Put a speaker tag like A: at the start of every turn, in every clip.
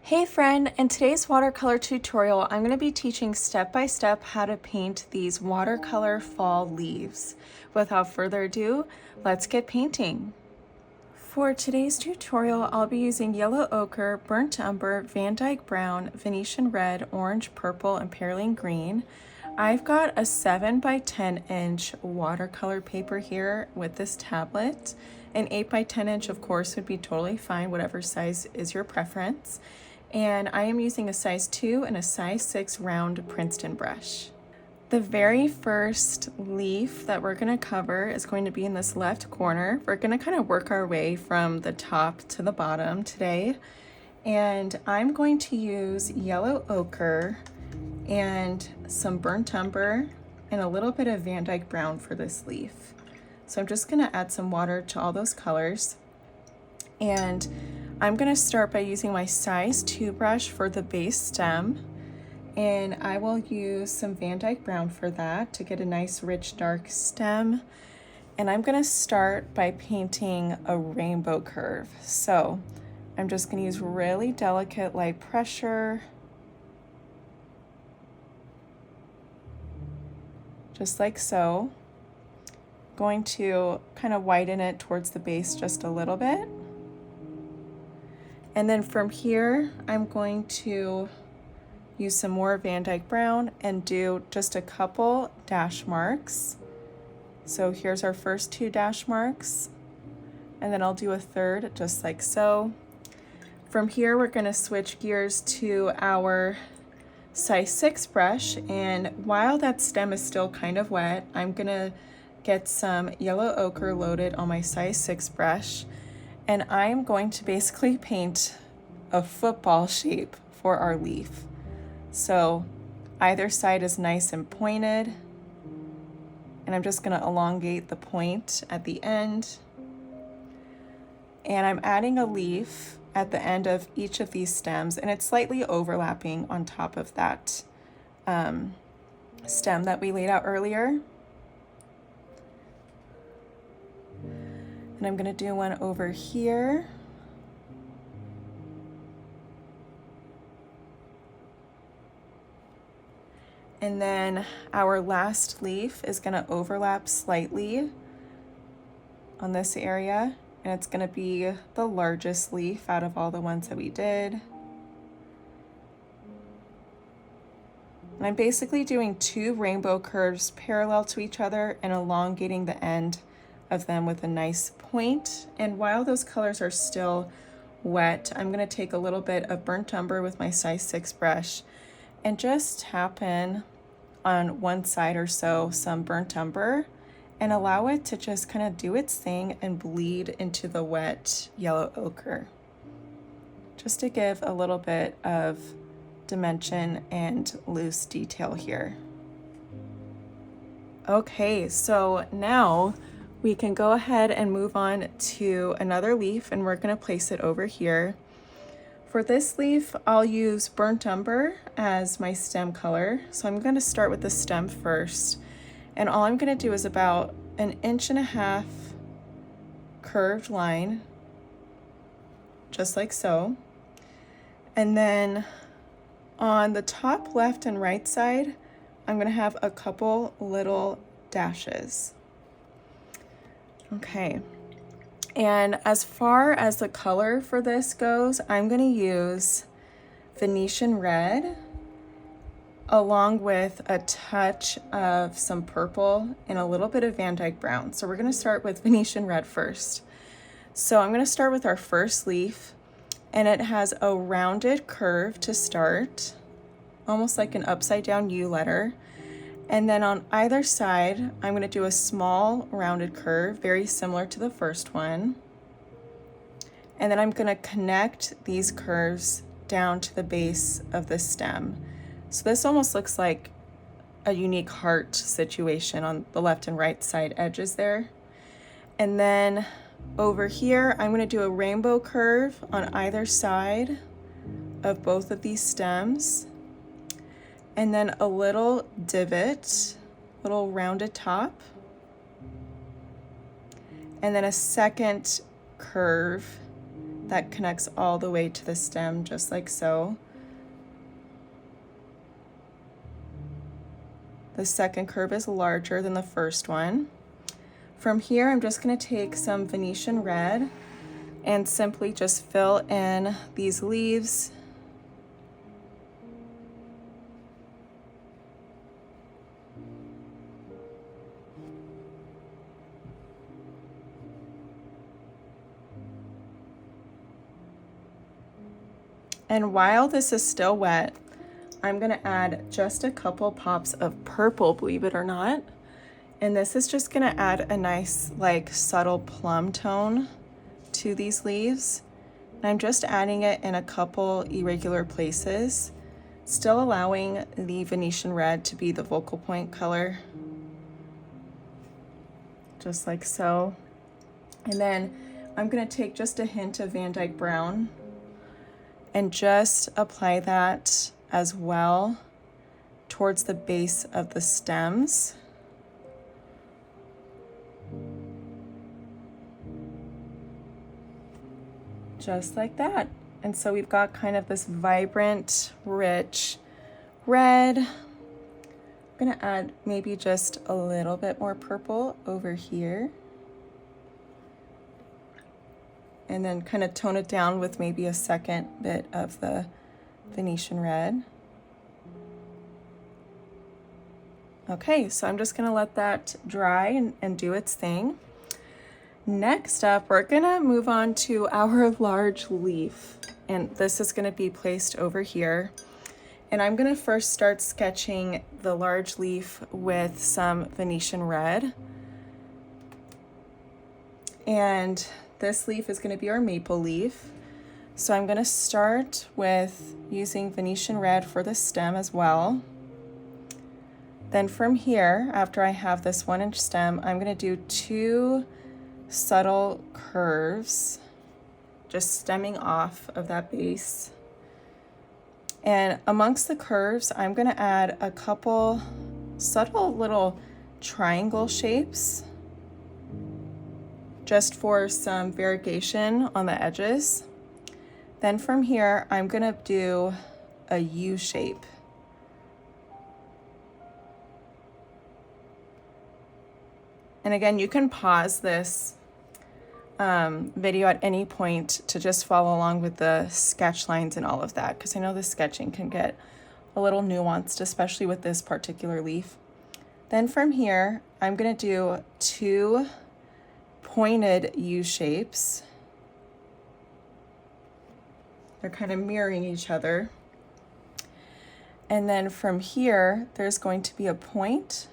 A: Hey friend, in today's watercolor tutorial, I'm going to be teaching step by step how to paint these watercolor fall leaves. Without further ado, let's get painting. For today's tutorial, I'll be using Yellow Ochre, Burnt Umber, VanDyke Brown, Venetian Red, Orange, Purple, and Perelyne Green. I've got a 7 by 10 inch watercolor paper here with this tablet. An 8 by 10 inch, of course, would be totally fine, whatever size is your preference. And I am using a size 2 and a size 6 round Princeton brush. The very first leaf that we're going to cover is going to be in this left corner. We're going to kind of work our way from the top to the bottom today. And I'm going to use Yellow Ochre and some Burnt Umber and a little bit of VanDyke Brown for this leaf. So I'm just going to add some water to all those colors. And I'm going to start by using my size 2 brush for the base stem. And I will use some VanDyke Brown for that to get a nice rich dark stem. And I'm going to start by painting a rainbow curve. So I'm just going to use really delicate light pressure. Just like so. Going to kind of widen it towards the base just a little bit. And then from here, I'm going to use some more VanDyke Brown and do just a couple dash marks. So here's our first 2 dash marks, and then I'll do a third just like so. From here, we're going to switch gears to our size 6 brush, and while that stem is still kind of wet, I'm going to get some Yellow Ochre loaded on my size 6 brush. And I'm going to basically paint a football shape for our leaf. So either side is nice and pointed. And I'm just going to elongate the point at the end. And I'm adding a leaf at the end of each of these stems, and it's slightly overlapping on top of that stem that we laid out earlier. And I'm going to do one over here. And then our last leaf is going to overlap slightly on this area. And it's going to be the largest leaf out of all the ones that we did. And I'm basically doing 2 rainbow curves parallel to each other and elongating the end of them with a nice point. And while those colors are still wet, I'm going to take a little bit of Burnt Umber with my size 6 brush and just tap in on one side or so some Burnt Umber and allow it to just kind of do its thing and bleed into the wet Yellow Ochre, just to give a little bit of dimension and loose detail here. Okay, so now we can go ahead and move on to another leaf, and we're going to place it over here. For this leaf, I'll use Burnt Umber as my stem color. So I'm going to start with the stem first. And all I'm going to do is about 1.5 inches curved line, just like so. And then on the top left and right side, I'm going to have a couple little dashes. Okay, and as far as the color for this goes, I'm going to use Venetian Red along with a touch of some purple and a little bit of VanDyke Brown. So we're going to start with Venetian Red first. So I'm going to start with our first leaf, and it has a rounded curve to start, almost like an upside down U letter. And then on either side, I'm going to do a small rounded curve, very similar to the first one. And then I'm going to connect these curves down to the base of the stem. So this almost looks like a unique heart situation on the left and right side edges there. And then over here, I'm going to do a rainbow curve on either side of both of these stems. And then a little divot, little rounded top. And then a second curve that connects all the way to the stem, just like so. The second curve is larger than the first one. From here, I'm just going to take some Venetian Red and simply just fill in these leaves. And while this is still wet, I'm gonna add just a couple pops of purple, believe it or not. And this is just gonna add a nice, like, subtle plum tone to these leaves. And I'm just adding it in a couple irregular places, still allowing the Venetian Red to be the focal point color. Just like so. And then I'm gonna take just a hint of VanDyke Brown and just apply that as well towards the base of the stems. Just like that. And so we've got kind of this vibrant, rich red. I'm gonna add maybe just a little bit more purple over here. And then kind of tone it down with maybe a second bit of the Venetian Red. Okay, so I'm just gonna let that dry and do its thing. Next up, we're gonna move on to our large leaf. And this is gonna be placed over here. And I'm gonna first start sketching the large leaf with some Venetian Red. And this leaf is gonna be our maple leaf. So I'm gonna start with using Venetian Red for the stem as well. Then from here, after I have this 1-inch stem, I'm gonna do 2 subtle curves, just stemming off of that base. And amongst the curves, I'm gonna add a couple subtle little triangle shapes, just for some variegation on the edges. Then from here, I'm gonna do a U shape. And again, you can pause this video at any point to just follow along with the sketch lines and all of that, because I know the sketching can get a little nuanced, especially with this particular leaf. Then from here, I'm gonna do 2 pointed U shapes. They're kind of mirroring each other. And then from here, there's going to be a point.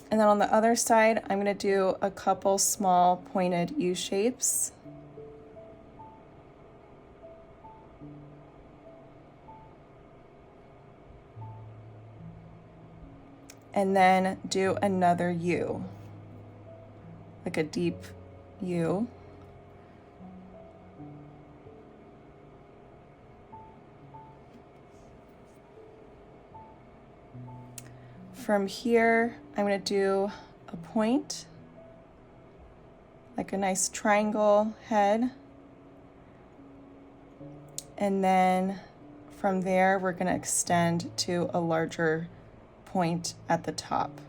A: And then on the other side, I'm going to do a couple small pointed U shapes. And then do another U, like a deep U. From here, I'm going to do a point, like a nice triangle head. And then from there, we're going to extend to a larger point at the top.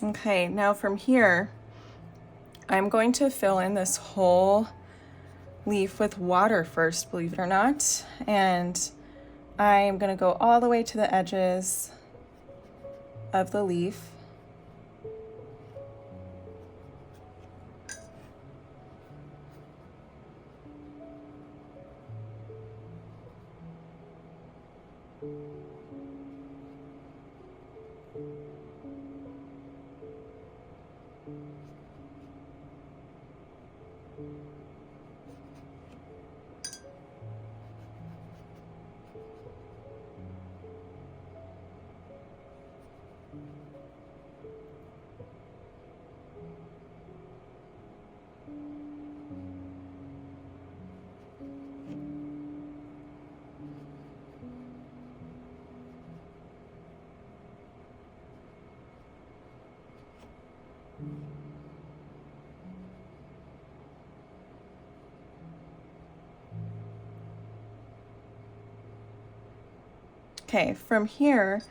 A: Okay, now from here, I'm going to fill in this whole leaf with water first, believe it or not. And I'm gonna go all the way to the edges of the leaf. Okay, from here,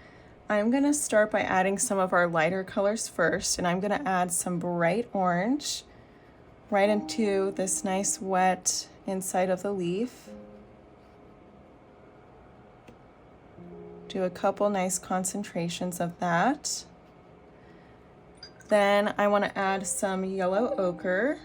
A: I'm gonna start by adding some of our lighter colors first, and I'm gonna add some bright orange right into this nice wet inside of the leaf. Do a couple nice concentrations of that. Then I wanna add some yellow ochre.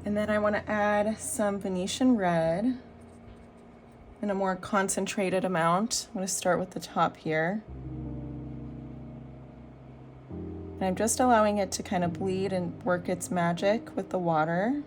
A: And then I want to add some Venetian Red in a more concentrated amount. I'm going to start with the top here. And I'm just allowing it to kind of bleed and work its magic with the water.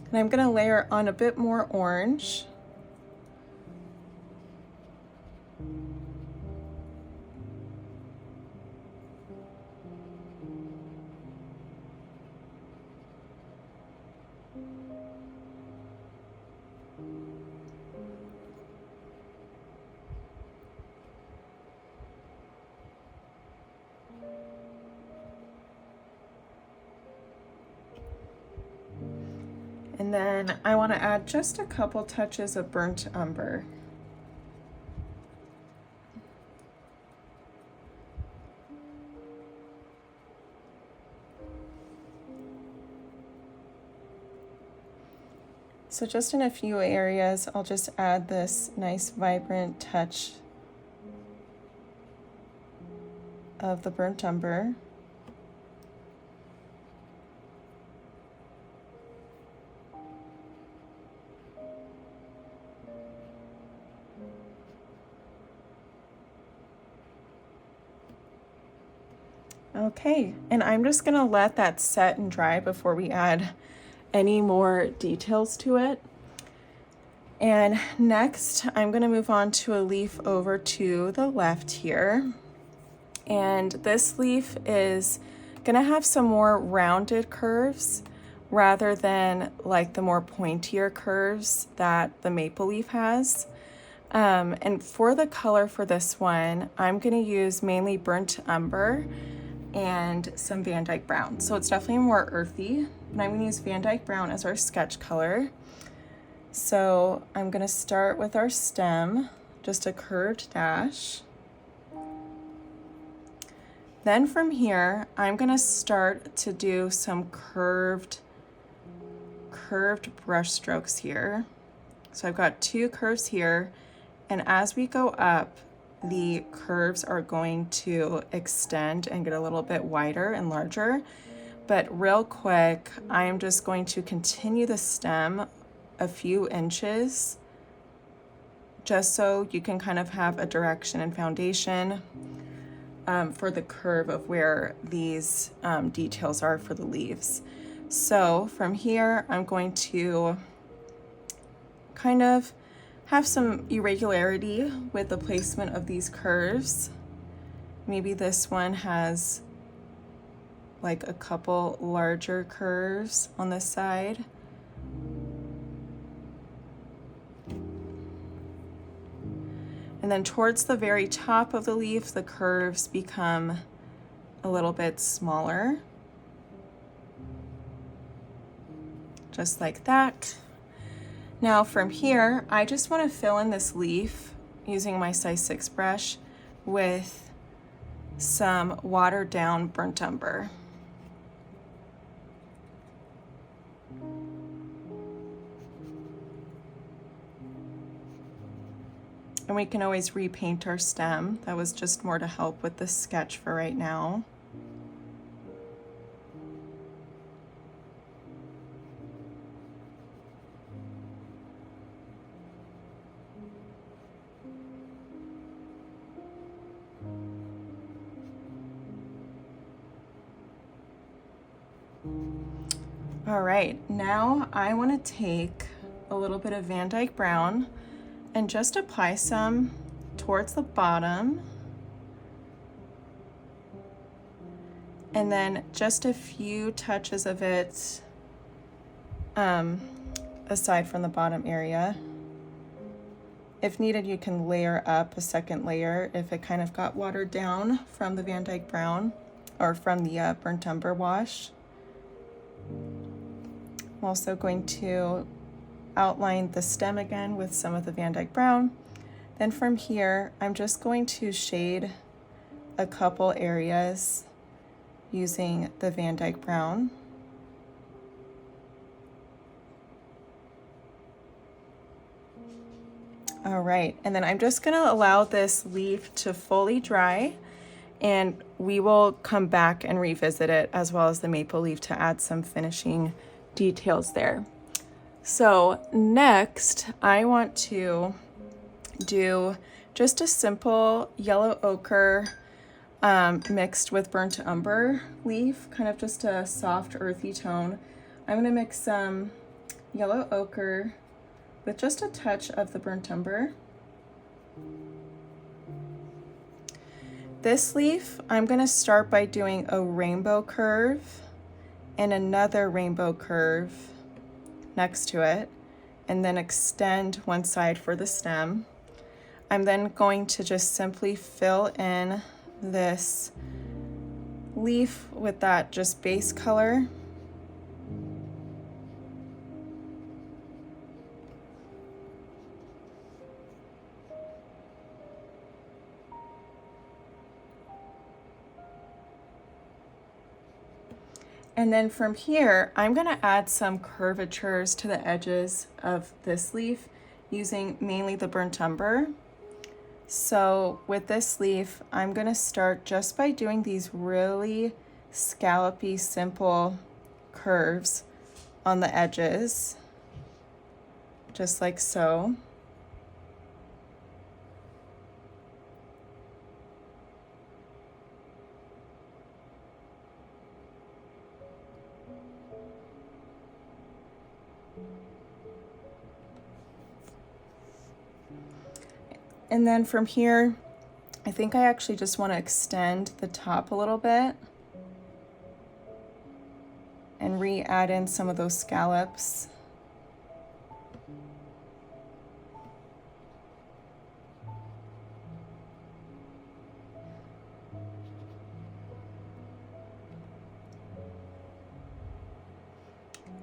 A: And I'm going to layer on a bit more orange. And then I want to add just a couple touches of burnt umber. So just in a few areas, I'll just add this nice vibrant touch of the burnt umber. Okay, and I'm just gonna let that set and dry before we add any more details to it. And next, I'm gonna move on to a leaf over to the left here. And this leaf is gonna have some more rounded curves rather than like the more pointier curves that the maple leaf has. And for the color for this one, I'm gonna use mainly burnt umber and some VanDyke Brown. So it's definitely more earthy, and I'm gonna use VanDyke Brown as our sketch color. So I'm gonna start with our stem, just a curved dash. Then from here, I'm gonna start to do some curved brush strokes here. So I've got two curves here, and as we go up, the curves are going to extend and get a little bit wider and larger. But real quick, I am just going to continue the stem a few inches just so you can kind of have a direction and foundation for the curve of where these details are for the leaves. So from here, I'm going to kind of have some irregularity with the placement of these curves. Maybe this one has like a couple larger curves on this side. And then towards the very top of the leaf, the curves become a little bit smaller. Just like that. Now from here, I just want to fill in this leaf using my size 6 brush with some watered down burnt umber. And we can always repaint our stem. That was just more to help with the sketch for right now. All right, now I want to take a little bit of VanDyke Brown and just apply some towards the bottom. And then just a few touches of it aside from the bottom area. If needed, you can layer up a second layer if it kind of got watered down from the VanDyke Brown or from the burnt umber wash. I'm also going to outline the stem again with some of the VanDyke Brown. Then from here, I'm just going to shade a couple areas using the VanDyke Brown. All right, and then I'm just gonna allow this leaf to fully dry, and we will come back and revisit it as well as the maple leaf to add some finishing details there. So next, I want to do just a simple yellow ochre mixed with burnt umber leaf, kind of just a soft earthy tone. I'm gonna mix some yellow ochre with just a touch of the burnt umber. This leaf, I'm gonna start by doing a rainbow curve and another rainbow curve next to it, and then extend one side for the stem. I'm then going to just simply fill in this leaf with that just base color. And then from here, I'm gonna add some curvatures to the edges of this leaf using mainly the burnt umber. So with this leaf, I'm gonna start just by doing these really scallopy, simple curves on the edges, just like so. And then from here, I think I actually just want to extend the top a little bit and re-add in some of those scallops.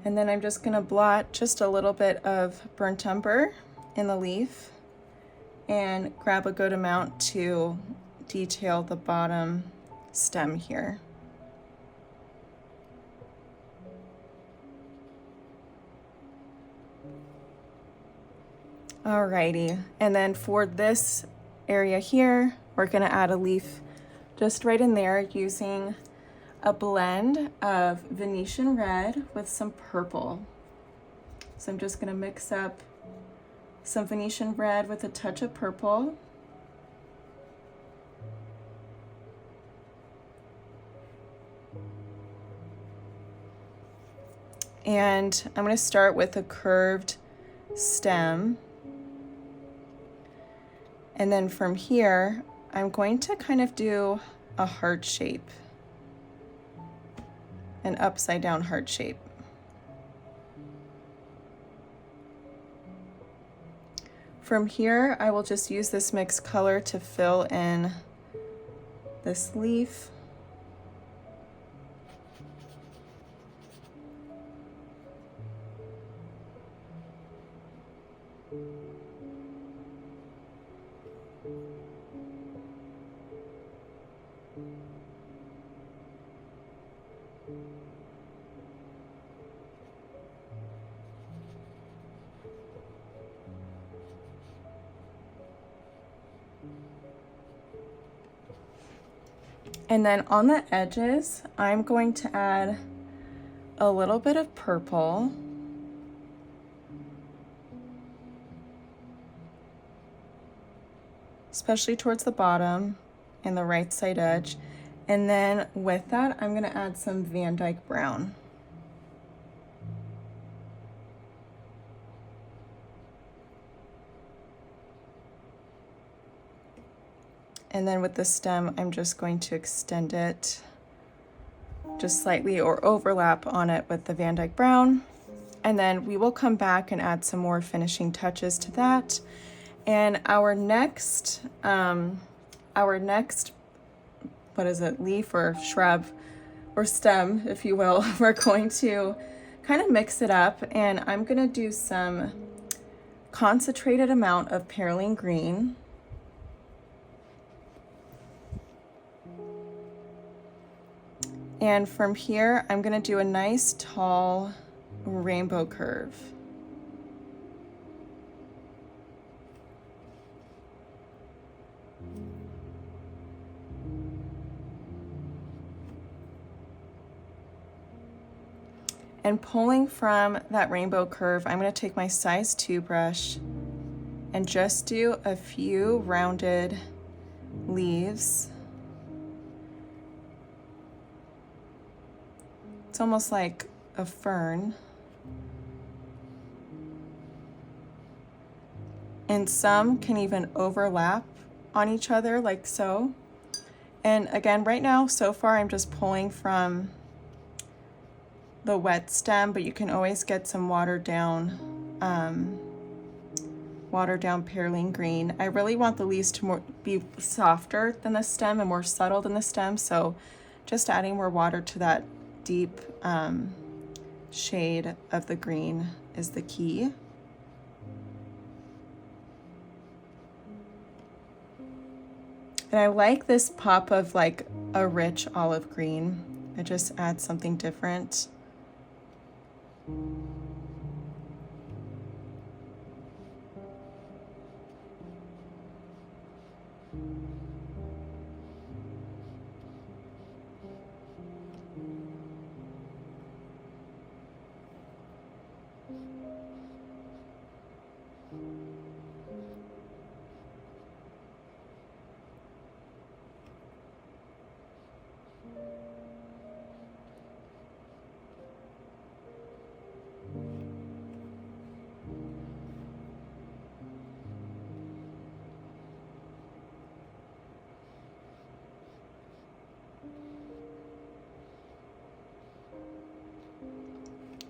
A: And then I'm just going to blot just a little bit of burnt umber in the leaf and grab a good amount to detail the bottom stem here. Alrighty, and then for this area here, we're gonna add a leaf just right in there using a blend of Venetian Red with some purple. So I'm just gonna mix up some Venetian Red with a touch of purple. And I'm going to start with a curved stem. And then from here, I'm going to kind of do a heart shape, an upside down heart shape. From here, I will just use this mixed color to fill in this leaf. And then on the edges, I'm going to add a little bit of purple. Especially towards the bottom and the right side edge. And then with that, I'm gonna add some VanDyke Brown. And then with the stem, I'm just going to extend it just slightly or overlap on it with the VanDyke Brown. And then we will come back and add some more finishing touches to that. And our next, what is it, leaf or shrub or stem, if you will, we're going to kind of mix it up, and I'm gonna do some concentrated amount of Perelyne Green. And from here, I'm gonna do a nice tall rainbow curve. And pulling from that rainbow curve, I'm gonna take my size 2 brush and just do a few rounded leaves. It's almost like a fern. And some can even overlap on each other like so. And again, right now, so far, I'm just pulling from the wet stem, but you can always get some watered down Perelyne Green. I really want the leaves to be softer than the stem and more subtle than the stem, so just adding more water to that deep shade of the green is the key. And I like this pop of like a rich olive green. It just adds something different.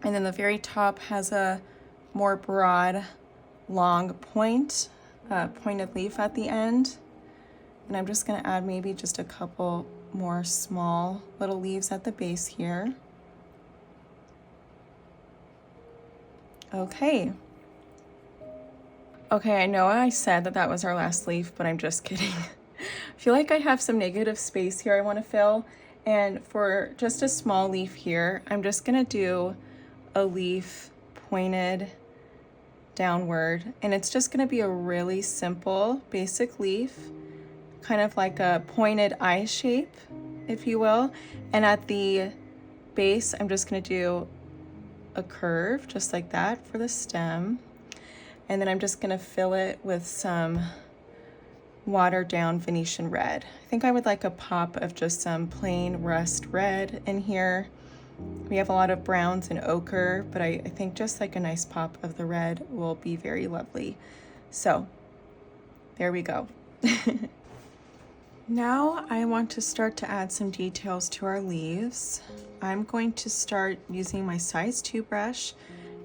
A: And then the very top has a more broad, long point, pointed leaf at the end. And I'm just gonna add maybe just a couple more small little leaves at the base here. Okay. Okay, I know I said that that was our last leaf, but I'm just kidding. I feel like I have some negative space here I wanna fill. And for just a small leaf here, I'm just gonna do a leaf pointed downward, and it's just going to be a really simple basic leaf, kind of like a pointed eye shape, if you will. And at the base, I'm just going to do a curve just like that for the stem, and then I'm just going to fill it with some watered down Venetian Red. I think I would like a pop of just some plain rust red in here. We have a lot of browns and ochre, but I think just like a nice pop of the red will be very lovely. So There we go. Now I want to start to add some details to our leaves. I'm going to start using my size 2 brush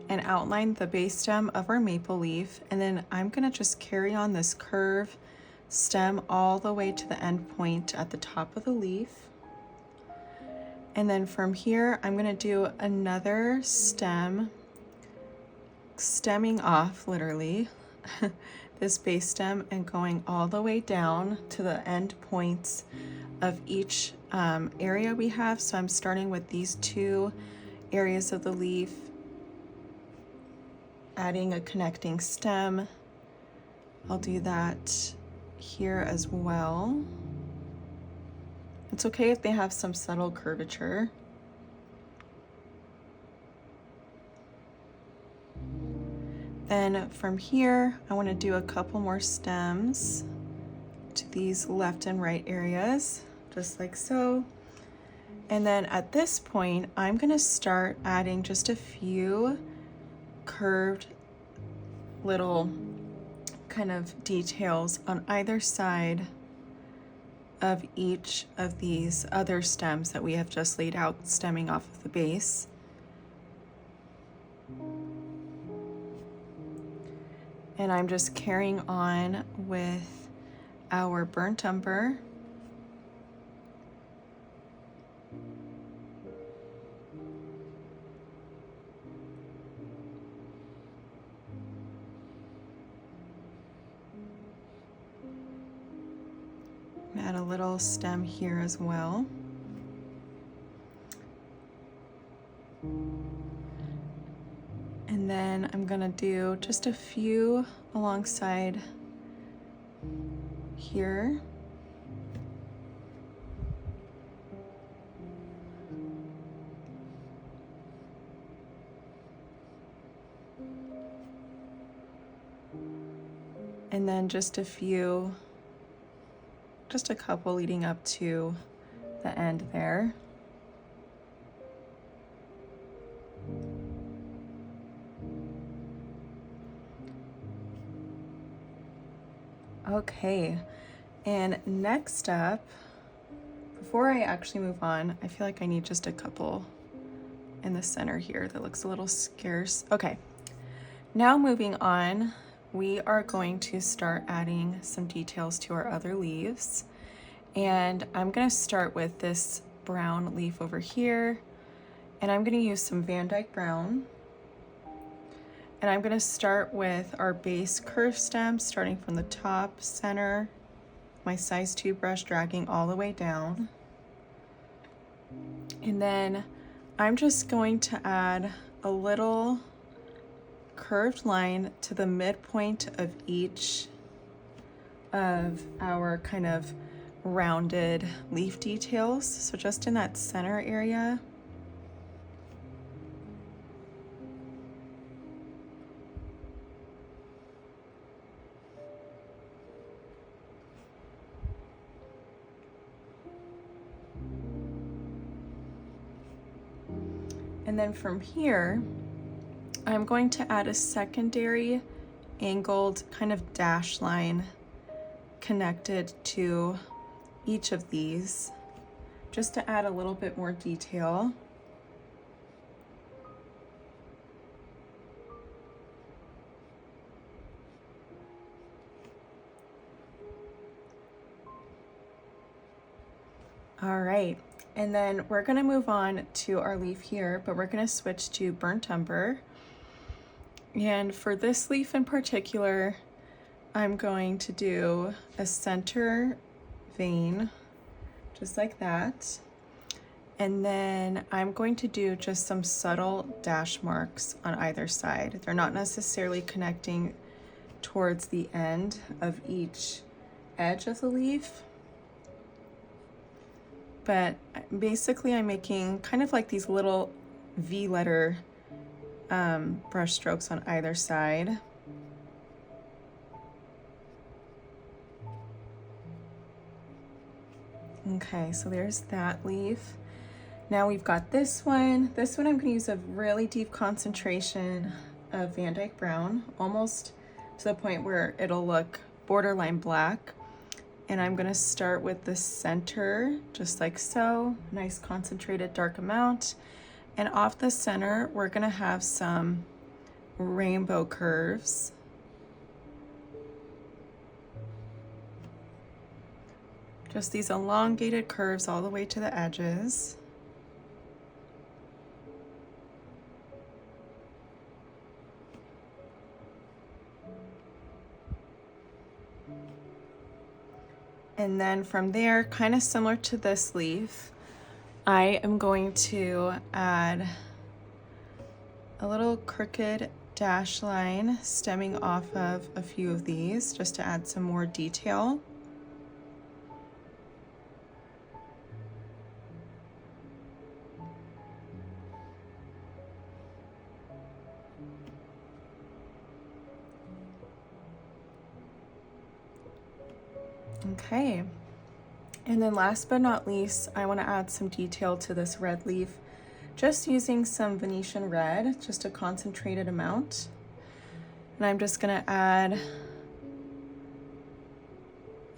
A: and outline the base stem of our maple leaf, and then I'm gonna just carry on this curve stem all the way to the end point at the top of the leaf. And then from here, I'm gonna do another stem, stemming off literally this base stem and going all the way down to the end points of each area we have. So I'm starting with these 2 areas of the leaf, adding a connecting stem. I'll do that here as well. It's okay if they have some subtle curvature. Then from here, I want to do a couple more stems to these left and right areas, just like so. And then at this point, I'm going to start adding just a few curved little kind of details on either side of each of these other stems that we have just laid out stemming off of the base. And I'm just carrying on with our burnt umber. Add a little stem here as well. And then I'm gonna do just a few alongside here. And then just a few, just a couple leading up to the end there. Okay, and next up, before I actually move on, I feel like I need just a couple in the center here. That looks a little scarce. Okay, now moving on, we are going to start adding some details to our other leaves. And I'm gonna start with this brown leaf over here, and I'm gonna use some VanDyke Brown. And I'm gonna start with our base curve stem, starting from the top center, my size 2 brush dragging all the way down. And then I'm just going to add a little curved line to the midpoint of each of our kind of rounded leaf details. So just in that center area. And then from here, I'm going to add a secondary angled kind of dash line connected to each of these, just to add a little bit more detail. All right, and then we're gonna move on to our leaf here, but we're gonna switch to burnt umber. And for this leaf in particular, I'm going to do a center vein, just like that. And then I'm going to do just some subtle dash marks on either side. They're not necessarily connecting towards the end of each edge of the leaf, but basically I'm making kind of like these little V letter brush strokes on either side. Okay, so there's that leaf. Now we've got this one. This one I'm gonna use a really deep concentration of VanDyke Brown, almost to the point where it'll look borderline black. And I'm gonna start with the center, just like so. Nice concentrated dark amount. And off the center, we're gonna have some rainbow curves. Just these elongated curves all the way to the edges. And then from there, kind of similar to this leaf, I am going to add a little crooked dash line stemming off of a few of these just to add some more detail. Okay, and then last but not least, I want to add some detail to this red leaf, just using some Venetian Red, just a concentrated amount. And I'm just going to add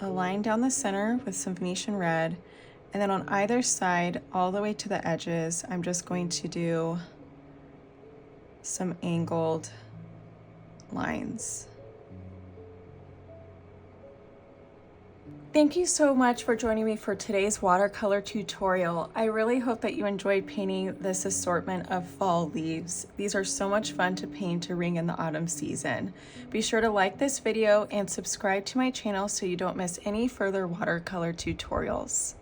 A: a line down the center with some Venetian Red, and then on either side, all the way to the edges, I'm just going to do some angled lines. Thank you so much for joining me for today's watercolor tutorial. I really hope that you enjoyed painting this assortment of fall leaves. These are so much fun to paint to ring in the autumn season. Be sure to like this video and subscribe to my channel so you don't miss any further watercolor tutorials.